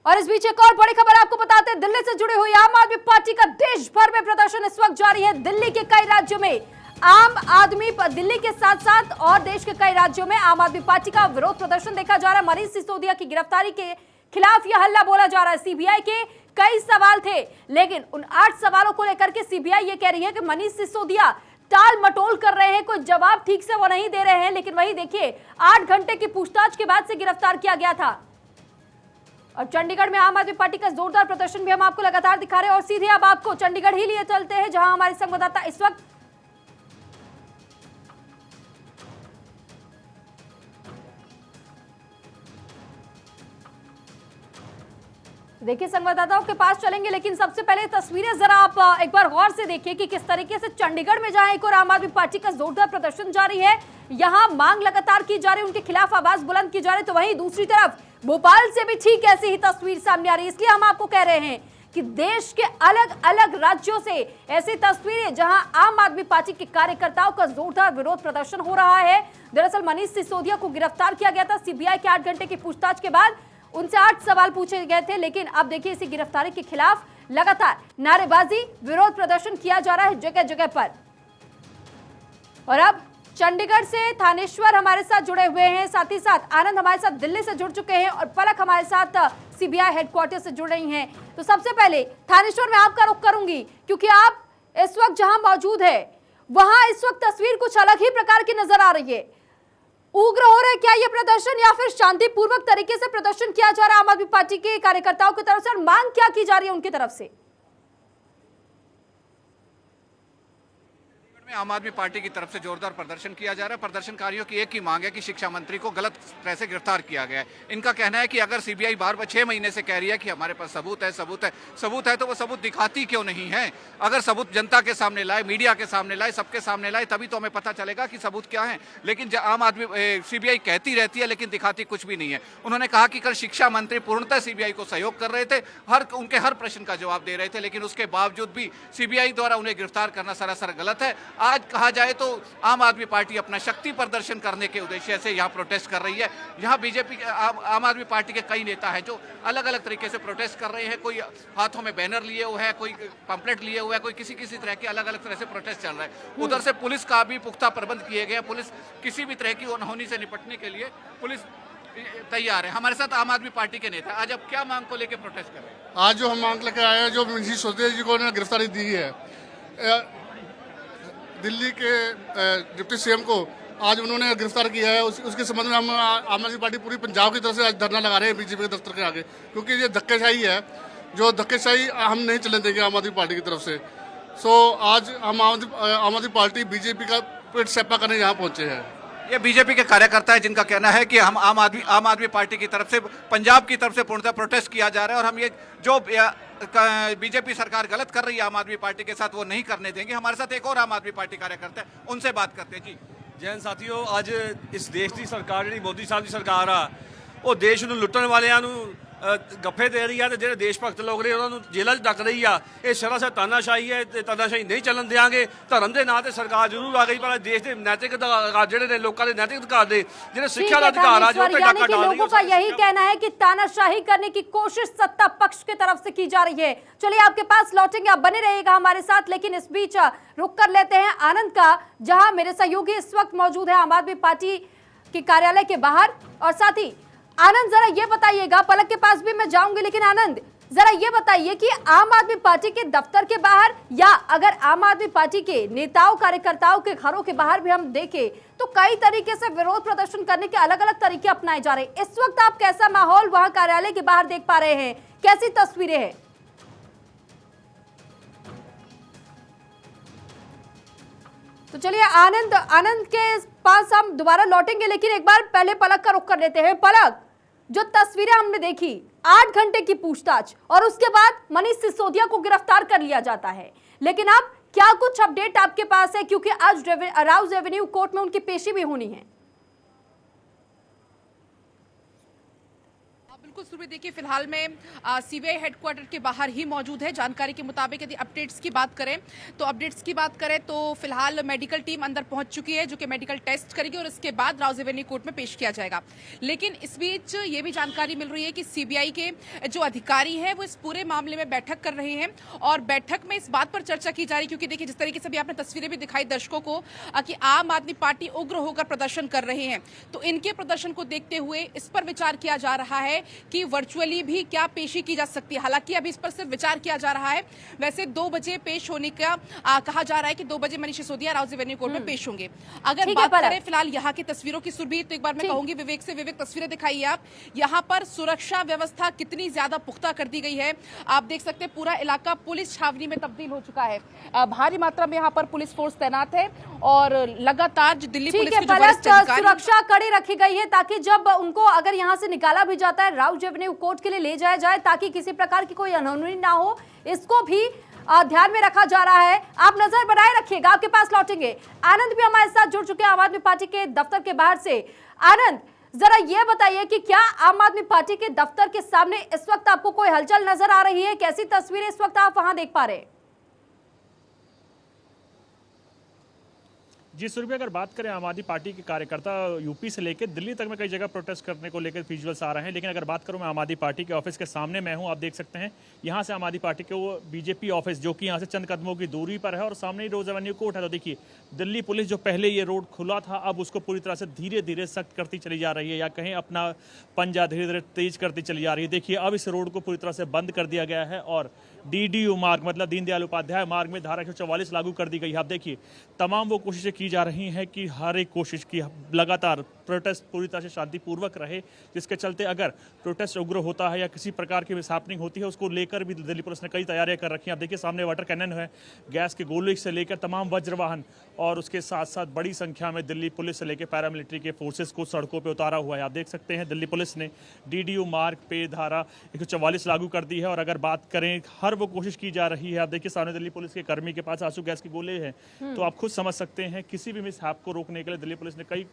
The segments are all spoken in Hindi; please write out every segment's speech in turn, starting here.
और इस बीच एक और बड़ी खबर आपको बताते हैं, दिल्ली से जुड़ी हुई आम आदमी पार्टी का देश भर में प्रदर्शन इस वक्त जारी है। दिल्ली के कई राज्यों में आम आदमी, दिल्ली के साथ साथ और देश के कई राज्यों में आम आदमी पार्टी का विरोध प्रदर्शन देखा जा रहा है। मनीष सिसोदिया की गिरफ्तारी के खिलाफ यह हल्ला बोला जा रहा है। सीबीआई के कई सवाल थे, लेकिन उन 8 सवालों को लेकर के सीबीआई ये कह रही है कि मनीष सिसोदिया टाल मटोल कर रहे हैं, कोई जवाब ठीक से वो नहीं दे रहे हैं। लेकिन वही देखिए, 8 घंटे की पूछताछ के बाद से गिरफ्तार किया गया था। और चंडीगढ़ में आम आदमी पार्टी का जोरदार प्रदर्शन भी हम आपको लगातार दिखा रहे हैं। और सीधे अब आपको चंडीगढ़ ही लिए चलते हैं, जहां हमारे संवाददाता इस वक्त देखिए, संवाददाताओं के पास चलेंगे। लेकिन सबसे पहले तस्वीरें जरा आप एक बार गौर से देखिए कि किस तरीके से चंडीगढ़ में जहां एक और आम आदमी पार्टी का जोरदार प्रदर्शन जारी है, यहां मांग लगातार की जा रही है, उनके खिलाफ आवाज बुलंद की जा रही है, तो वहीं दूसरी तरफ भोपाल से भी ठीक ऐसी ही तस्वीर सामने आ रही है। इसलिए हम आपको कह रहे हैं कि देश के अलग अलग राज्यों से ऐसी तस्वीरें जहां आम आदमी पार्टी के कार्यकर्ताओं का जोरदार विरोध प्रदर्शन हो रहा है। दरअसल मनीष सिसोदिया को गिरफ्तार किया गया था सीबीआई के 8 घंटे की पूछताछ के बाद। उनसे 8 सवाल पूछे गए थे, लेकिन अब देखिए इसी गिरफ्तारी के खिलाफ लगातार नारेबाजी, विरोध प्रदर्शन किया जा रहा है जगह जगह पर। और अब चंडीगढ़ से थानेश्वर हमारे साथ जुड़े हुए हैं, साथ ही साथ आनंद हमारे साथ दिल्ली से जुड़ चुके हैं और पलक हमारे साथ सीबीआई हेडक्वार्टर से जुड़ रही हैं। तो सबसे पहले थानेश्वर में आपका रुख करूंगी, क्योंकि आप इस वक्त जहां मौजूद है वहां इस वक्त तस्वीर कुछ अलग ही प्रकार की नजर आ रही है। उग्र हो रहा है क्या ये प्रदर्शन, या फिर शांतिपूर्वक तरीके से प्रदर्शन किया जा रहा है आम आदमी पार्टी के कार्यकर्ताओं की तरफ से, और मांग क्या की जा रही है उनकी तरफ से? आम आदमी पार्टी की तरफ से जोरदार प्रदर्शन किया जा रहा है। प्रदर्शनकारियों की एक ही मांग है कि शिक्षा मंत्री को गलत तरह से गिरफ्तार किया गया है। इनका कहना है कि अगर सीबीआई बार 6 महीने से कह रही है कि हमारे पास सबूत है, सबूत है, तो वो सबूत दिखाती क्यों नहीं है? अगर सबूत जनता के सामने लाए, मीडिया के सामने लाए, सबके सामने लाए, तभी तो हमें पता चलेगा कि सबूत क्या है। लेकिन आम आदमी सीबीआई कहती रहती है लेकिन दिखाती कुछ भी नहीं है। उन्होंने कहा कि कल शिक्षा मंत्री पूर्णतः सीबीआई को सहयोग कर रहे थे, उनके हर प्रश्न का जवाब दे रहे थे, लेकिन उसके बावजूद भी सीबीआई द्वारा उन्हें गिरफ्तार करना सरासर गलत है। आज कहा जाए तो आम आदमी पार्टी अपना शक्ति प्रदर्शन करने के उद्देश्य से यहाँ प्रोटेस्ट कर रही है। यहाँ बीजेपी आम आदमी पार्टी के कई नेता हैं जो अलग अलग तरीके से प्रोटेस्ट कर रहे हैं। कोई हाथों में बैनर लिए हुए है, कोई पंपलेट लिए हुए है, कोई किसी तरह के अलग अलग तरह से प्रोटेस्ट चल रहा है। उधर से पुलिस का भी पुख्ता प्रबंध किए गए। पुलिस किसी भी तरह की अनहोनी से निपटने के लिए पुलिस तैयार है। हमारे साथ आम आदमी पार्टी के नेता आज अब क्या मांग को लेकर प्रोटेस्ट कर रहे हैं? आज जो हम मांग लेकर आए हैं, जो मनीष सिसोदिया जी को गिरफ्तारी दी है, दिल्ली के डिप्टी सीएम को आज उन्होंने गिरफ्तार किया है, उसके संबंध में हम आम आदमी पार्टी पूरी पंजाब की तरफ से आज धरना लगा रहे हैं बीजेपी के दफ्तर के आगे, क्योंकि ये धक्केशाही है। जो धक्केशाही हम नहीं चलने देंगे आम आदमी पार्टी की तरफ से। आज हम आम आदमी पार्टी बीजेपी का पेट सैपा करने यहाँ पहुंचे हैं। ये बीजेपी के कार्यकर्ता है जिनका कहना है कि हम आम आदमी पार्टी की तरफ से पंजाब की तरफ से पूर्णतः प्रोटेस्ट किया जा रहा है और हम ये जो बीजेपी सरकार गलत कर रही है आम आदमी पार्टी के साथ, वो नहीं करने देंगे। हमारे साथ एक और आम आदमी पार्टी कार्यकर्ता है, उनसे बात करते हैं। जी जैन साथियों, आज इस देश की सरकार जी मोदी साहब की सरकार आ वो देश ਨੂੰ ਲੁੱਟਣ ਵਾਲਿਆਂ ਨੂੰ ਗੱਫੇ ਦੇ ਰਹੀ ਆ ਤੇ ਜਿਹੜੇ ਦੇਸ਼ ਭਗਤ ਲੋਕ ਨੇ ਉਹਨਾਂ ਨੂੰ ਜੇਲ੍ਹਾਂ 'ਚ ਡੱਕ ਰਹੀ ਆ। ਇਹ ਸਰਾਸਰ ਤਾਨਾਸ਼ਾਹੀ ਹੈ ਤੇ ਤਾਨਾਸ਼ਾਹੀ ਨਹੀਂ ਚੱਲਣ ਦੇਵਾਂਗੇ। ਧਰਮ ਦੇ ਨਾਂ ਤੇ ਸਰਕਾਰ ਜ਼ਰੂਰ ਆ ਗਈ, ਪਰ ਦੇਸ਼ ਦੇ ਨੈਤਿਕ ਅਧਿਕਾਰ ਜਿਹੜੇ ਨੇ, ਲੋਕਾਂ ਦੇ ਨੈਤਿਕ ਅਧਿਕਾਰ ਦੇ ਜਿਹੜੇ ਸਿੱਖਿਆ ਦਾ ਅਧਿਕਾਰ ਆ, ਜੋ ਤੇ ਡਾਕਾ ਡਾਲ ਰਹੀ है। लोगों का यही कहना है कि तानाशाही करने की कोशिश सत्ता पक्ष की तरफ से की जा रही है। चलिए आपके पास लौटेंगे, आप बने रहिएगा हमारे साथ। लेकिन इस बीच रुक कर लेते हैं आनंद का, जहां मेरे सहयोगी इस वक्त मौजूद है आम आदमी पार्टी के कार्यालय के बाहर। और साथ ही आनंद, जरा ये बताइएगा, पलक के पास भी मैं जाऊंगी, लेकिन आनंद जरा ये बताइए कि आम आदमी पार्टी के दफ्तर के बाहर, या अगर आम आदमी पार्टी के नेताओं कार्यकर्ताओं के घरों के बाहर भी हम देखें तो कई तरीके से विरोध प्रदर्शन करने के अलग अलग तरीके अपनाए जा रहे हैं। इस वक्त आप कैसा माहौल वहां कार्यालय के बाहर देख पा रहे हैं, कैसी तस्वीरें हैं? तो चलिए आनंद के पास हम दोबारा लौटेंगे, लेकिन एक बार पहले पलक का रुख कर लेते हैं। पलक, जो तस्वीरें हमने देखी, 8 घंटे की पूछताछ और उसके बाद मनीष सिसोदिया को गिरफ्तार कर लिया जाता है, लेकिन अब क्या कुछ अपडेट आपके पास है, क्योंकि आज राउज एवेन्यू कोर्ट में उनकी पेशी भी होनी है? बिल्कुल सुरभि, देखिए फिलहाल में सीबीआई हेडक्वार्टर के बाहर ही मौजूद है। जानकारी के मुताबिक यदि अपडेट्स की बात करें तो फिलहाल मेडिकल टीम अंदर पहुंच चुकी है, जो कि मेडिकल टेस्ट करेगी और इसके बाद राउज एवेन्यू कोर्ट में पेश किया जाएगा। लेकिन इस बीच ये भी जानकारी मिल रही है कि सीबीआई के जो अधिकारी हैं वो इस पूरे मामले में बैठक कर रहे हैं और बैठक में इस बात पर चर्चा की जा रही है, क्योंकि देखिए जिस तरीके से भी आपने तस्वीरें भी दिखाई दर्शकों को कि आम आदमी पार्टी उग्र होकर प्रदर्शन कर रहे हैं, तो इनके प्रदर्शन को देखते हुए इस पर विचार किया जा रहा है कि वर्चुअली भी क्या पेशी की जा सकती है। हालांकि अभी इस पर सिर्फ विचार किया जा रहा है। वैसे 2 बजे पेश होने का कहा जा रहा है कि 2 बजे मनीष सिसोदिया राउज एवेन्यू कोर्ट में पेश होंगे। अगर बात करें फिलहाल यहाँ की तस्वीरों की सुरभि, तो एक बार मैं कहूंगी विवेक से विवेक तस्वीरें दिखाइए आप। यहाँ पर सुरक्षा व्यवस्था कितनी ज्यादा पुख्ता कर दी गई है, आप देख सकते हैं पूरा इलाका पुलिस छावनी में तब्दील हो चुका है। भारी मात्रा में यहाँ पर पुलिस फोर्स तैनात है और लगातार जो दिल्ली पुलिस की जो वरिष्ठ अधिकारी, सुरक्षा कड़ी रखी गई है ताकि जब उनको अगर यहाँ से निकाला भी जाता है राउज एवेन्यू कोर्ट के लिए ले जाया जाए ताकि किसी प्रकार की कोई अनहोनी ना हो, इसको भी ध्यान में रखा जा रहा है। आप नजर बनाए रखिएगा, आपके पास लौटेंगे। आनंद भी हमारे साथ जुड़ चुके हैं आम आदमी पार्टी के दफ्तर के बाहर से। आनंद, जरा ये बताइए कि क्या आम आदमी पार्टी के दफ्तर के सामने इस वक्त आपको कोई हलचल नजर आ रही है? कैसी तस्वीरें इस वक्त आप वहां देख पा रहे हैं? जी सुरभि, अगर बात करें आम आदमी पार्टी के कार्यकर्ता यूपी से लेकर दिल्ली तक में कई जगह प्रोटेस्ट करने को लेकर विजुअल्स आ रहे हैं, लेकिन अगर बात करूं मैं आम आदमी पार्टी के ऑफिस के सामने मैं हूं, आप देख सकते हैं यहां से आम आदमी पार्टी के वो बीजेपी ऑफिस जो कि यहां से चंद कदमों की दूरी पर है और सामने ही रोज एवेन्यू कोर्ट है। तो देखिए दिल्ली पुलिस जो पहले ये रोड खुला था अब उसको पूरी तरह से धीरे धीरे सख्त करती चली जा रही है या कहीं अपना पंजा धीरे धीरे तेज करती चली जा रही है। देखिए अब इस रोड को पूरी तरह से बंद कर दिया गया है और DDU मार्ग मतलब दीनदयाल उपाध्याय मार्ग में धारा 144 लागू कर दी गई है। आप देखिए तमाम वो कोशिशें की जा रही हैं कि हर एक कोशिश की लगातार प्रोटेस्ट पूरी तरह से शांतिपूर्वक रहे, जिसके चलते अगर प्रोटेस्ट उग्र होता है या किसी प्रकार की मिसहैपनिंग होती है उसको लेकर भी दिल्ली पुलिस ने कई तैयारियां कर रखी हैं। आप देखिए सामने वाटर कैनन है, गैस के गोले से लेकर तमाम वज्र वाहन और उसके साथ साथ बड़ी संख्या में दिल्ली पुलिस से लेकर पैरामिलिट्री के फोर्सेस को सड़कों पर उतारा हुआ है। आप देख सकते हैं दिल्ली पुलिस ने DDU मार्ग पे धारा 144 लागू कर दी है और अगर बात करें हर वो कोशिश की जा रही है। आप देखिए सामने दिल्ली पुलिस के कर्मी के पास आंसू गैस के गोले हैं, तो आप खुद समझ सकते हैं किसी भी मिसहैप को रोकने के लिए दिल्ली पुलिस ने कई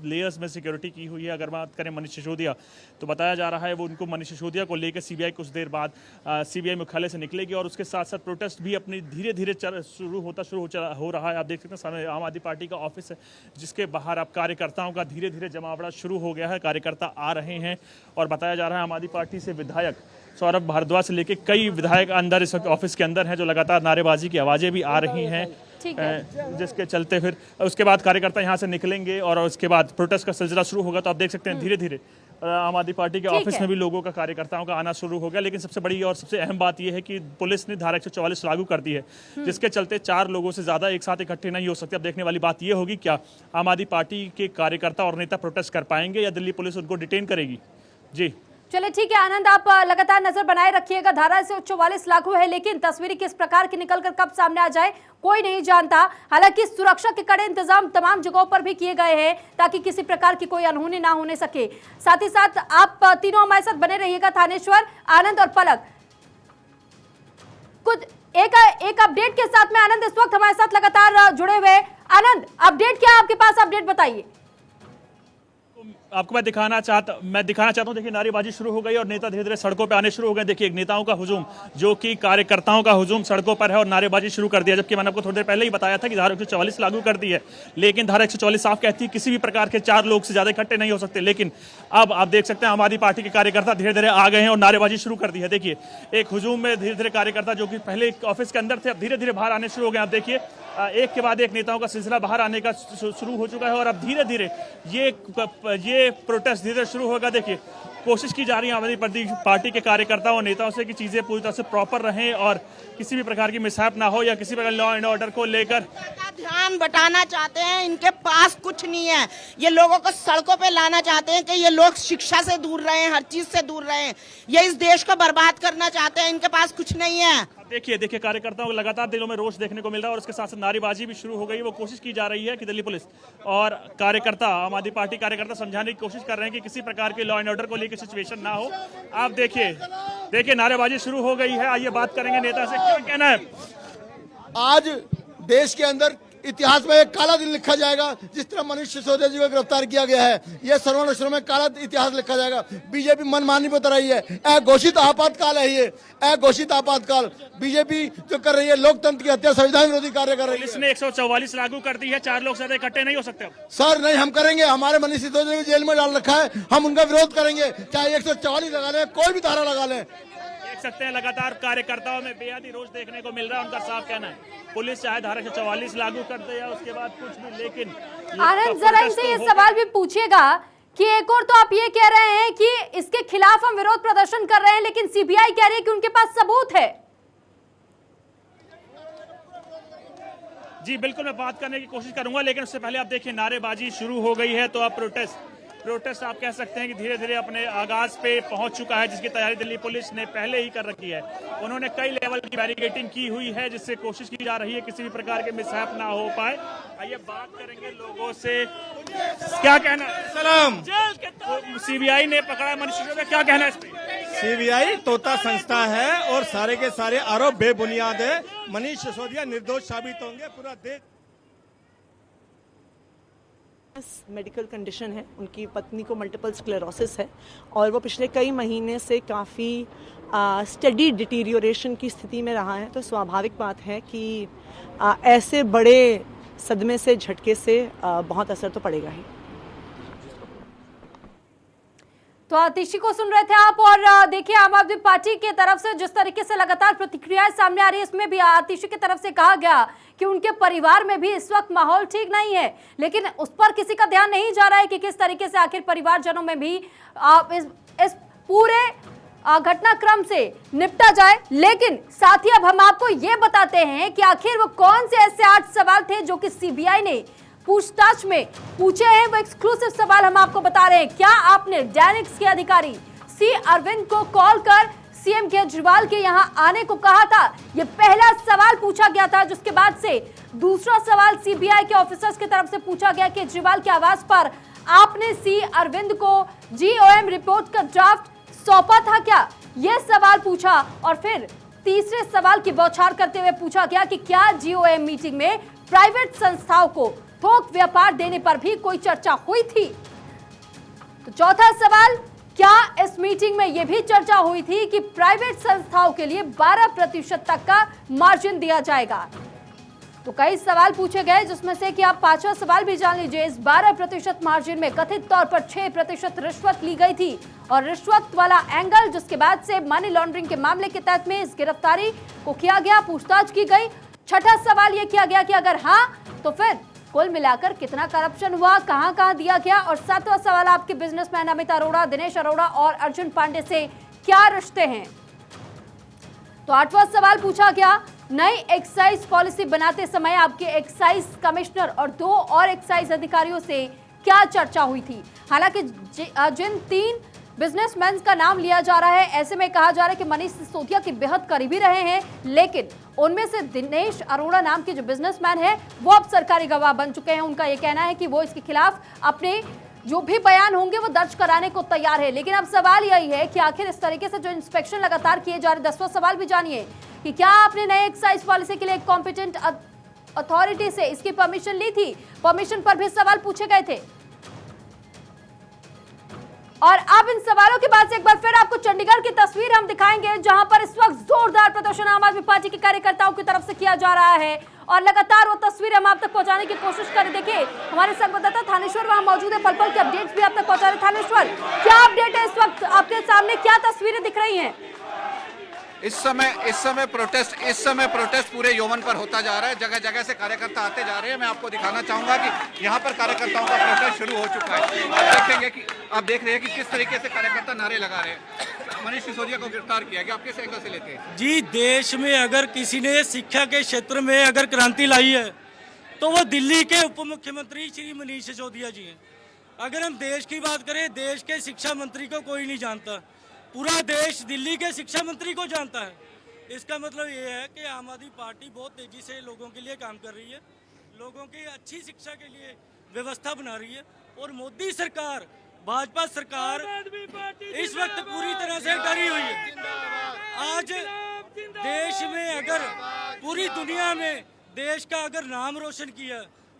लेयर्स में सिक्योरिटी की हुई है। अगर बात करें मनीष सिसोदिया तो बताया जा रहा है वो उनको मनीष सिसोदिया को लेकर सीबीआई कुछ देर बाद सीबीआई मुख्यालय से निकलेगी और उसके साथ साथ प्रोटेस्ट भी अपनी धीरे धीरे हो रहा है। आप देख सकते हैं सामने आम आदमी पार्टी का ऑफिस है जिसके बाहर अब कार्यकर्ताओं का धीरे धीरे जमावड़ा शुरू हो गया है। कार्यकर्ता आ रहे हैं और बताया जा रहा है आम आदमी पार्टी से विधायक सौरभ भारद्वाज से लेकर कई विधायक अंदर इस वक्त ऑफिस के अंदर हैं जो लगातार नारेबाजी की आवाजें भी आ रही हैं, जिसके चलते फिर उसके बाद कार्यकर्ता यहां से निकलेंगे और उसके बाद प्रोटेस्ट का सिलसिला शुरू होगा। तो आप देख सकते हैं धीरे धीरे आम आदमी पार्टी के ऑफिस में भी लोगों का कार्यकर्ताओं का आना शुरू हो गया। लेकिन सबसे बड़ी और सबसे अहम बात यह है कि पुलिस ने धारा 144 लागू कर दी है, जिसके चलते 4 लोगों से ज्यादा एक साथ इकट्ठे नहीं हो सकते। अब देखने वाली बात यह होगी क्या आम आदमी पार्टी के कार्यकर्ता और नेता प्रोटेस्ट कर पाएंगे या दिल्ली पुलिस उनको डिटेन करेगी। जी चलिए ठीक है आनंद, आप लगातार नजर बनाए रखिएगा। धारा 144 लागू है लेकिन तस्वीरें किस प्रकार की निकलकर कब सामने आ जाए कोई नहीं जानता। हालांकि सुरक्षा के कड़े इंतजाम तमाम जगहों पर भी किए गए हैं ताकि किसी प्रकार की कोई अनहोनी ना होने सके। साथ ही साथ आप तीनों हमारे साथ बने रहिएगा, थानेश्वर, आनंद और पलक। कुछ एक अपडेट के साथ में आनंद इस वक्त हमारे साथ लगातार जुड़े हुए। आनंद, अपडेट क्या है आपके पास? अपडेट बताइए। आपको मैं दिखाना चाहता हूं, देखिए नारेबाजी शुरू हो गई और नेता धीरे धीरे सड़कों पे आने शुरू हो गए। देखिए नेताओं का हुजूम जो कि कार्यकर्ताओं का हुजूम सड़कों पर है और नारेबाजी शुरू कर दिया, जबकि मैंने आपको थोड़ी देर पहले ही बताया था कि धारा 144 लागू कर दी है, लेकिन धारा 144 साफ कहती है किसी भी प्रकार के 4 लोग से ज्यादा इकट्ठे नहीं हो सकते। लेकिन अब आप देख सकते हैं आम आदमी पार्टी के कार्यकर्ता धीरे धीरे आ गए हैं और नारेबाजी शुरू कर दी है। देखिए एक हुजूम में धीरे धीरे कार्यकर्ता जो कि पहले ऑफिस के अंदर थे अब धीरे धीरे बाहर आने शुरू हो गए। आप देखिए एक के बाद एक नेताओं का सिलसिला बाहर आने का शुरू हो चुका है और अब धीरे धीरे ये प्रोटेस्ट धीरे शुरू होगा। देखिए कोशिश की जा रही है आम आदमी पार्टी के कार्यकर्ताओं और नेताओं से कि चीजें पूरी तरह से प्रॉपर रहें और किसी भी प्रकार की मिसहैप ना हो या किसी प्रकार लॉ एंड ऑर्डर को लेकर ध्यान बटाना चाहते हैं। इनके पास कुछ नहीं है, ये लोगों को सड़कों पे लाना चाहते हैं कि ये लोग शिक्षा से दूर रहे, हर चीज से दूर रहे, ये इस देश को बर्बाद करना चाहते हैं। इनके पास कुछ नहीं है। देखिए कार्यकर्ताओं को लगातार दिलों में रोष देखने को मिल रहा है और उसके साथ साथ नारेबाजी भी शुरू हो गई। वो कोशिश की जा रही है कि दिल्ली पुलिस और कार्यकर्ता आम आदमी पार्टी कार्यकर्ता समझाने की कोशिश कर रहे हैं कि किसी प्रकार के लॉ एंड ऑर्डर को लेकर सिचुएशन ना हो। आप देखिए नारेबाजी शुरू हो गई है। आइए बात करेंगे नेता से, क्या कहना है? आज देश के अंदर इतिहास में एक काला दिन लिखा जाएगा। जिस तरह मनीष सिसोदिया जी को गिरफ्तार किया गया है, यह सर्वण अक्षरों में काला इतिहास लिखा जाएगा। बीजेपी मनमानी पर उतर रही है। अघोषित आपातकाल है ये, अघोषित आपातकाल। बीजेपी जो कर रही है लोकतंत्र की हत्या, संविधान विरोधी कार्य कर रही है। पुलिस ने 144 लागू कर दी है, 4 लोग ज्यादा इकट्ठे नहीं हो सकते अब। सर नहीं, हम करेंगे। हमारे मनीष सिसोदिया को जेल में डाल रखा है, हम उनका विरोध करेंगे, चाहे 144 लगा लें, कोई भी धारा लगा लें। देख सकते हैं लगातार कार्यकर्ताओं में बेहद रोष देखने को मिल रहा है। उनका साफ कहना है पुलिस चाहे धारा 144 लागू कर दे या उसके बाद कुछ भी, लेकिन आनंद जरा इनसे ये सवाल भी पूछिएगा कि एक और तो आप ये कह रहे हैं कि इसके खिलाफ हम विरोध प्रदर्शन कर रहे हैं, लेकिन सीबीआई कह रही है कि उनके पास सबूत है। जी बिल्कुल, मैं बात करने की कोशिश करूंगा, लेकिन उससे पहले आप देखिए नारेबाजी शुरू हो गई है। तो आप प्रोटेस्ट आप कह सकते हैं कि धीरे धीरे अपने आगाज पे पहुंच चुका है, जिसकी तैयारी दिल्ली पुलिस ने पहले ही कर रखी है। उन्होंने कई लेवल की बैरिकेडिंग की हुई है, जिससे कोशिश की जा रही है किसी भी प्रकार के मिसहैप ना हो पाए। आइए बात करेंगे लोगों से, क्या कहना है? सलाम। सीबीआई ने पकड़ा मनीष सिसोदिया, क्या कहना है इस पे? सीबीआई तोता संस्था है और सारे के सारे आरोप बेबुनियाद है। मनीष सिसोदिया निर्दोष साबित होंगे। पूरा देश मेडिकल कंडीशन है, उनकी पत्नी को मल्टीपल स्क्लेरोसिस है और वो पिछले कई महीने से काफ़ी स्टडी डिटीरियोरेशन की स्थिति में रहा है। तो स्वाभाविक बात है कि ऐसे बड़े सदमे से, झटके से बहुत असर तो पड़ेगा ही। तो आतिशी को सुन रहे थे आप, और देखिए आम आदमी पार्टी की तरफ से जिस तरीके से लगातार प्रतिक्रियाएं सामने आ रही है, इसमें भी आतिशी की तरफ से कहा गया कि उनके परिवार में भी इस वक्त माहौल ठीक नहीं है, लेकिन उस पर किसी का ध्यान नहीं जा रहा है कि किस तरीके से आखिर परिवारजनों में भी इस पूरे घटनाक्रम से निपटा जाए। लेकिन साथ ही अब हम आपको ये बताते हैं कि आखिर वो कौन से ऐसे 8 सवाल थे जो कि सीबीआई ने पूछताछ में पूछे हैं। वो एक्सक्लूसिव सवाल हम आपको बता रहे हैं। क्या आपने डायनेक्स के अधिकारी सी अरविंद को कॉल कर सीएम केजरीवाल के यहां आने को कहा था? यह पहला सवाल पूछा गया था, जिसके बाद से दूसरा सवाल सीबीआई के ऑफिसर्स की तरफ से पूछा गया, केजरीवाल के आवास पर आपने सी अरविंद को जीओएम रिपोर्ट का ड्राफ्ट सौंपा था क्या? यह सवाल पूछा। और फिर तीसरे सवाल की बौछार करते हुए पूछा गया कि क्या जीओएम मीटिंग में प्राइवेट संस्थाओं को थोक व्यापार देने पर भी कोई चर्चा हुई थी? तो चौथा सवाल, क्या इस मीटिंग में यह भी चर्चा हुई थी कि प्राइवेट संस्थाओं के लिए 12% तक का मार्जिन दिया जाएगा? तो कई सवाल पूछे गए, जिसमें से कि आप 5वां सवाल भी जान लीजिए। इस 12% मार्जिन में कथित तौर पर 6% रिश्वत ली गई थी, और रिश्वत वाला एंगल, जिसके बाद से मनी लॉन्ड्रिंग के मामले के तहत में इस गिरफ्तारी को किया गया, पूछताछ की गई। छठा सवाल यह किया गया कि अगर हाँ तो फिर कुल मिलाकर कितना करप्शन हुआ, कहां कहां दिया गया। और 7वां सवाल, आपके बिजनेसमैन अमित अरोड़ा, दिनेश अरोड़ा और अर्जुन पांडे से क्या रिश्ते हैं? तो 8वां सवाल पूछा गया, नई एक्साइज पॉलिसी बनाते समय आपके एक्साइज कमिश्नर और 2 और एक्साइज अधिकारियों से क्या चर्चा हुई थी? हालांकि जिन 3 बिजनेसमैन का नाम लिया जा रहा है, ऐसे में कहा जा रहा है कि मनीष सिसोदिया के बेहद करीबी रहे हैं, लेकिन उनमें से दिनेश अरोड़ा नाम के जो बिजनेसमैन है वो अब सरकारी गवाह बन चुके हैं। उनका यह कहना है कि वो इसके खिलाफ अपने जो भी बयान होंगे वो दर्ज कराने को तैयार है। लेकिन अब सवाल यही है कि आखिर इस तरीके से जो इंस्पेक्शन लगातार किए जा रहे, 10वां सवाल भी जानिए कि क्या आपने नए एक्साइज पॉलिसी के लिए कॉम्पिटेंट अथॉरिटी से इसकी परमिशन ली थी? परमिशन पर भी सवाल पूछे गए थे। और अब इन सवालों के बाद से एक बार फिर आपको चंडीगढ़ की तस्वीर हम दिखाएंगे, जहां पर इस वक्त जोरदार प्रदर्शन आम आदमी पार्टी के कार्यकर्ताओं की तरफ से किया जा रहा है, और लगातार वो तस्वीर हम आप तक पहुंचाने की कोशिश करें। देखिए हमारे संवाददाता थानेश्वर वहां मौजूद है, पल-पल के अपडेट्स भी आप तक पहुंचा रहे। थानेश्वर, क्या अपडेट है इस वक्त? आपके सामने क्या तस्वीरें दिख रही हैं? इस समय प्रोटेस्ट पूरे यौवन पर होता जा रहा है। जगह जगह से कार्यकर्ता आते जा रहे हैं। मैं आपको दिखाना चाहूंगा कि यहाँ पर कार्यकर्ताओं का प्रोटेस्ट शुरू हो चुका है। आप देख रहे हैं कि किस तरीके से कार्यकर्ता नारे लगा रहे हैं। मनीष सिसोदिया को गिरफ्तार किया गया, आप किस एंगल से लेते हैं? जी, देश में अगर किसी ने शिक्षा के क्षेत्र में अगर क्रांति लाई है तो वो दिल्ली के उप मुख्यमंत्री श्री मनीष सिसोदिया जी हैं। अगर हम देश की बात करें, देश के शिक्षा मंत्री को कोई नहीं जानता, पूरा देश दिल्ली के शिक्षा मंत्री को जानता है। इसका मतलब ये है कि आम आदमी पार्टी बहुत तेजी से लोगों के लिए काम कर रही है, लोगों की अच्छी शिक्षा के लिए व्यवस्था बना रही है। और मोदी सरकार, भाजपा सरकार इस वक्त पूरी तरह से डरी हुई है। आज देश में, अगर पूरी दुनिया में देश का अगर नाम रोशन किया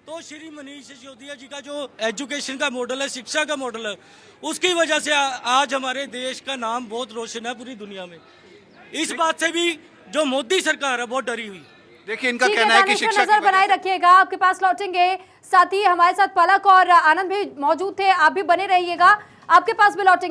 तो श्री मनीष सिसोदिया जी का जो एजुकेशन का मॉडल है, शिक्षा का मॉडल है, उसकी वजह से आज हमारे देश का नाम बहुत रोशन है पूरी दुनिया में। इस बात से भी जो मोदी सरकार है बहुत डरी हुई। देखिए इनका ठीक है, कहना है कि दानिश, शिक्षा नजर बनाए रखिएगा, आपके पास लौटेंगे। साथ ही हमारे साथ पलक और आनंद भी मौजूद थे, आप भी बने रहिएगा, आपके पास भी लौटेंगे।